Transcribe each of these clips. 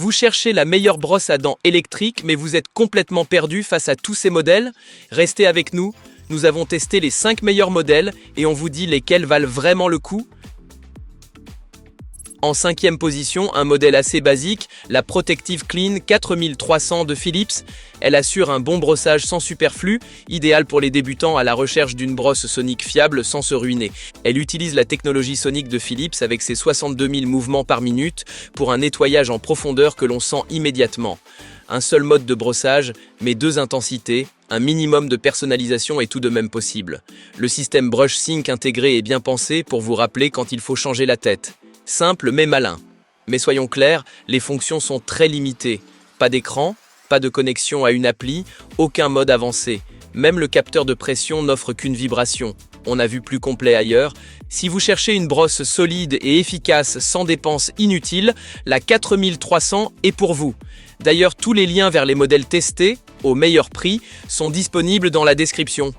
Vous cherchez la meilleure brosse à dents électrique, mais vous êtes complètement perdu face à tous ces modèles? Restez avec nous, nous avons testé les 5 meilleurs modèles et on vous dit lesquels valent vraiment le coup. En 5e position, un modèle assez basique, la Protective Clean 4300 de Philips. Elle assure un bon brossage sans superflu, idéal pour les débutants à la recherche d'une brosse sonique fiable sans se ruiner. Elle utilise la technologie sonique de Philips avec ses 62 000 mouvements par minute pour un nettoyage en profondeur que l'on sent immédiatement. Un seul mode de brossage, mais 2 intensités, un minimum de personnalisation est tout de même possible. Le système Brush Sync intégré est bien pensé pour vous rappeler quand il faut changer la tête. Simple mais malin. Mais soyons clairs, les fonctions sont très limitées. Pas d'écran, pas de connexion à une appli, aucun mode avancé. Même le capteur de pression n'offre qu'une vibration. On a vu plus complet ailleurs. Si vous cherchez une brosse solide et efficace sans dépenses inutiles, la 4300 est pour vous. D'ailleurs, tous les liens vers les modèles testés, au meilleur prix, sont disponibles dans la description.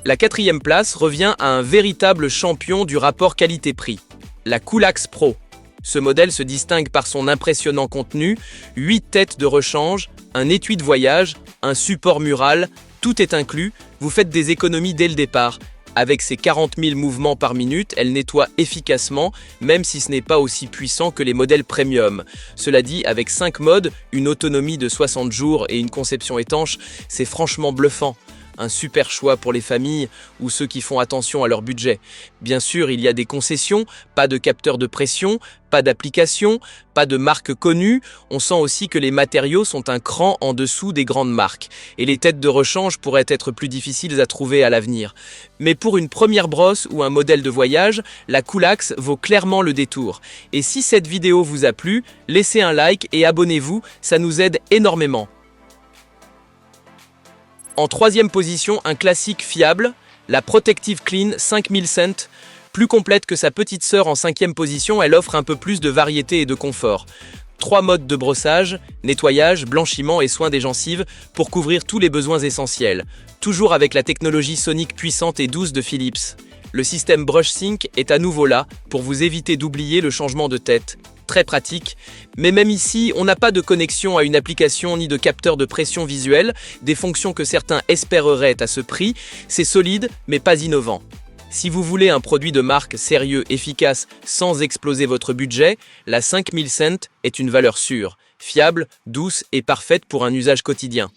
La 4e place revient à un véritable champion du rapport qualité-prix, la Coolax Pro. Ce modèle se distingue par son impressionnant contenu, 8 têtes de rechange, un étui de voyage, un support mural, tout est inclus, vous faites des économies dès le départ. Avec ses 40 000 mouvements par minute, elle nettoie efficacement, même si ce n'est pas aussi puissant que les modèles premium. Cela dit, avec 5 modes, une autonomie de 60 jours et une conception étanche, c'est franchement bluffant. Un super choix pour les familles ou ceux qui font attention à leur budget. Bien sûr, il y a des concessions, pas de capteur de pression, pas d'application, pas de marque connue. On sent aussi que les matériaux sont un cran en dessous des grandes marques. Et les têtes de rechange pourraient être plus difficiles à trouver à l'avenir. Mais pour une première brosse ou un modèle de voyage, la Coolax vaut clairement le détour. Et si cette vidéo vous a plu, laissez un like et abonnez-vous, ça nous aide énormément. En 3e position, un classique fiable, la Protective Clean 5100. Plus complète que sa petite sœur en 5e position, elle offre un peu plus de variété et de confort. 3 modes de brossage, nettoyage, blanchiment et soins des gencives pour couvrir tous les besoins essentiels. Toujours avec la technologie sonique puissante et douce de Philips. Le système Brush Sync est à nouveau là pour vous éviter d'oublier le changement de tête. Très pratique, mais même ici, on n'a pas de connexion à une application ni de capteur de pression visuelle, des fonctions que certains espéreraient à ce prix. C'est solide, mais pas innovant. Si vous voulez un produit de marque sérieux, efficace, sans exploser votre budget, la 5100 est une valeur sûre, fiable, douce et parfaite pour un usage quotidien.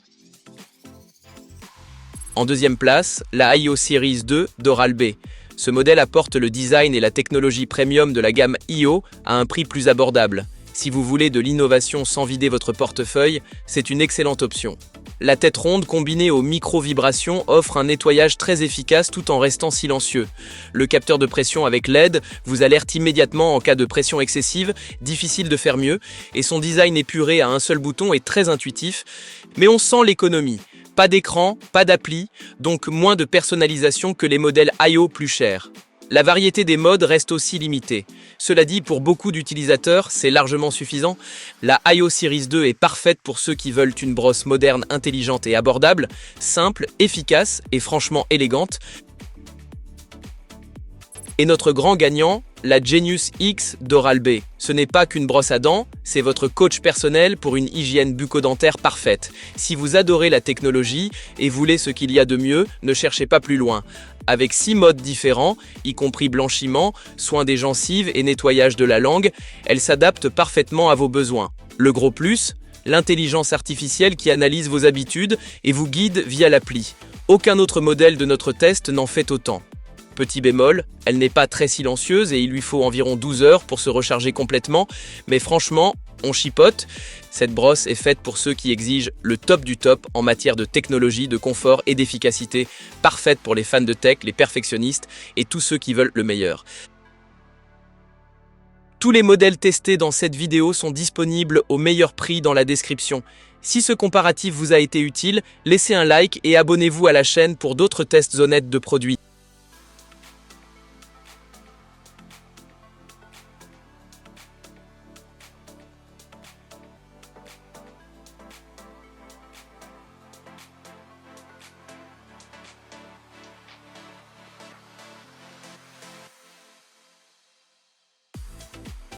En 2e place, la IO Series 2 d'Oral-B. Ce modèle apporte le design et la technologie premium de la gamme IO à un prix plus abordable. Si vous voulez de l'innovation sans vider votre portefeuille, c'est une excellente option. La tête ronde combinée aux micro-vibrations offre un nettoyage très efficace tout en restant silencieux. Le capteur de pression avec LED vous alerte immédiatement en cas de pression excessive, difficile de faire mieux, et son design épuré à un seul bouton est très intuitif, mais on sent l'économie. Pas d'écran, pas d'appli, donc moins de personnalisation que les modèles IO plus chers. La variété des modes reste aussi limitée. Cela dit, pour beaucoup d'utilisateurs, c'est largement suffisant. La IO Series 2 est parfaite pour ceux qui veulent une brosse moderne, intelligente et abordable, simple, efficace et franchement élégante. Et notre grand gagnant, la Genius X d'Oral-B. Ce n'est pas qu'une brosse à dents, c'est votre coach personnel pour une hygiène bucco-dentaire parfaite. Si vous adorez la technologie et voulez ce qu'il y a de mieux, ne cherchez pas plus loin. Avec 6 modes différents, y compris blanchiment, soins des gencives et nettoyage de la langue, elle s'adapte parfaitement à vos besoins. Le gros plus, l'intelligence artificielle qui analyse vos habitudes et vous guide via l'appli. Aucun autre modèle de notre test n'en fait autant. Petit bémol, elle n'est pas très silencieuse et il lui faut environ 12 heures pour se recharger complètement, mais franchement, on chipote. Cette brosse est faite pour ceux qui exigent le top du top en matière de technologie, de confort et d'efficacité, parfaite pour les fans de tech, les perfectionnistes et tous ceux qui veulent le meilleur. Tous les modèles testés dans cette vidéo sont disponibles au meilleur prix dans la description. Si ce comparatif vous a été utile, laissez un like et abonnez-vous à la chaîne pour d'autres tests honnêtes de produits.